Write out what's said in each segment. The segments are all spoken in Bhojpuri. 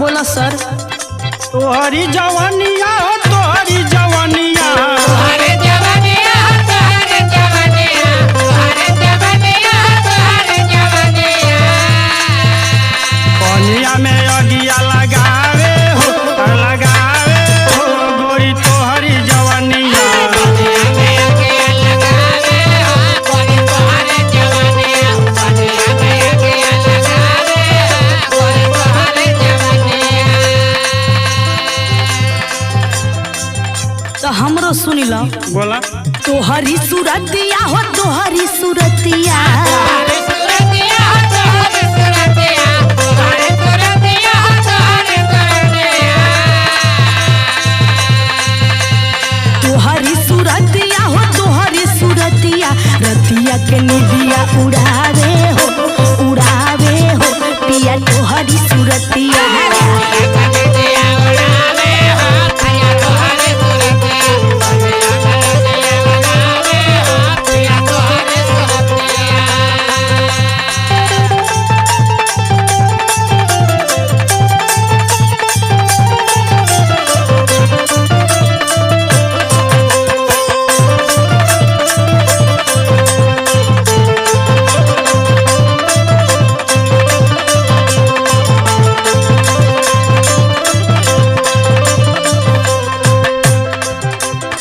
बोला सर। तोहरी जवानिया हो तोहरी जवानिया, तोहरे जवानिया तोहरे जवानिया, तोहरे जवानिया तोहरे जवानिया। पनिया में अगिया लगावे हो गोरी तोहरी जवानिया। पनिया में अगिया लगावे हो गोरी तोहरे जवानिया, पनिया में अगिया लगावे हो गोरी तोहरे जवानिया। तो हमरो सुनी लो। बोला तोहरी सूरतिया हो तोहरी सूरतिया, तोहरे सूरतिया तोहरे सूरतिया, तोहरे सूरतिया तोहरे सूरतिया। तोहरी सूरतिया हो तोहरी सूरतिया, रतिया के निदिया उड़ावे हो पिया तोहरी सूरतिया।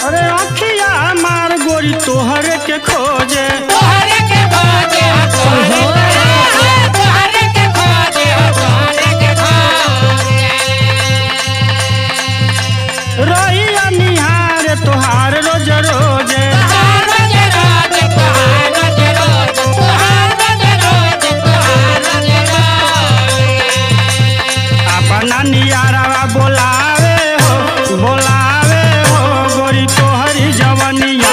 अरे अखिया मार गोरी तोहरे के खोजे, तोहरे के खोजे हो तोहरे के खोजे हो तोहरे के खोजे। रहिया निहार तोहार रोज रोजे। तोहार रोज रोज तोहार रोज रोज तोहार रोज रोज तोहार रोज रोज। अपना नियारवा बोलावे हो गोरी तोहरी जवानिया।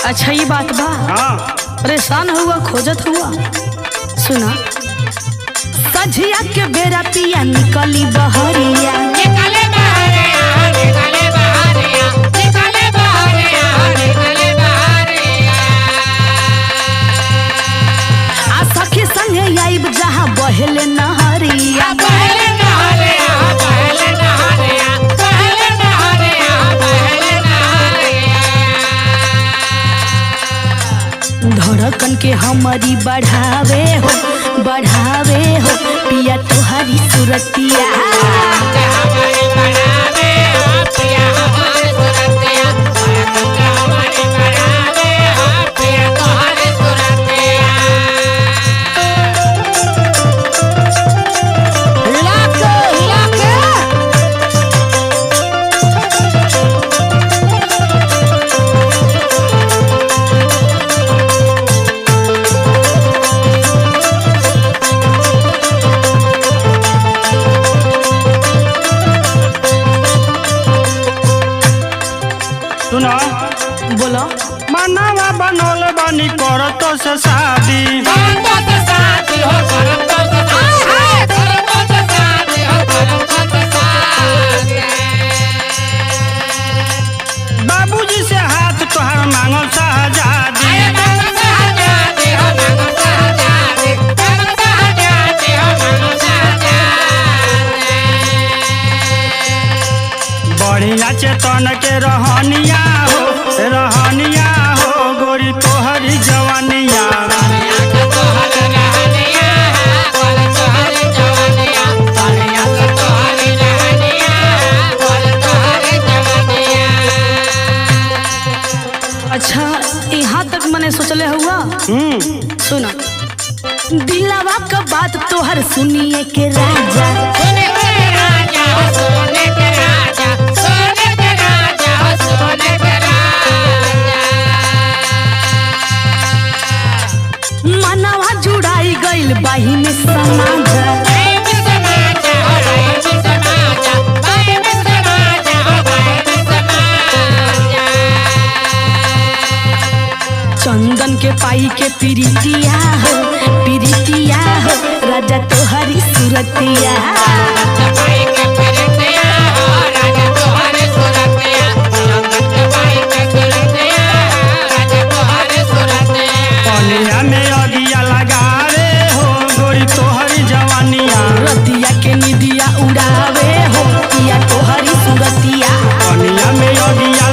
अच्छा ये बात बा, हाँ परेशान हुआ खोजत हुआ। सुना सझिया के बेरा पिया निकली बहरिया, निकले बहरिया निकले बहरिया निकले बहरिया निकले बहरिया। आ सखी संगे आइब जहाँ बहेले नहरिया। बहले नहरिया बहले नहरिया बहले नहरिया बहले नहरिया। धड़कन के हमारी बढ़ावे हो पिया तोहरी सूरतिया। हमारे बनावे हो पिया हमारे सूरतिया, हमारे बनावे हो पिया तोहरे सूरतिया। हिला के सुना बोलो मनावा बनल बानी करतो से शादी। करतो से शादी हो करतो से शादी, करतो से शादी हो करतो से शादी। बाबूजी से हाथ तोहार मांगल शाहजादी। अरे मांगो शाहजादी हो मांगो शाहजादी, मांगो शाहजादी हो मांगो शाहजादी। बढ़िया चेतन के रहनिया हो गोरी तोहरी जवानिया। बढ़िया के तोहरे रहनिया गोरी तोहरे जवानिया, बढ़िया के तोहरे रहनिया गोरी तोहरे जवानिया। अच्छा यहाँ तक मैंने सोचले हुआ। सुना दिलवा का बात तोहर सुनिए के राजा, सोने के राजा हो सोने के राजा, सोने के राजा हो सोने के राजा। मनवा जुड़ाई गइल बाही में समाजा। भाई में समाजा हो भाई में समाजा, भाई में समाजा हो भाई में समाजा। चंदन के पाई के प्रीतिया हो राजा तोहरी सूरतिया। भाई के प्रीतिया हो राजा तोहरे सूरतिया। में अगिया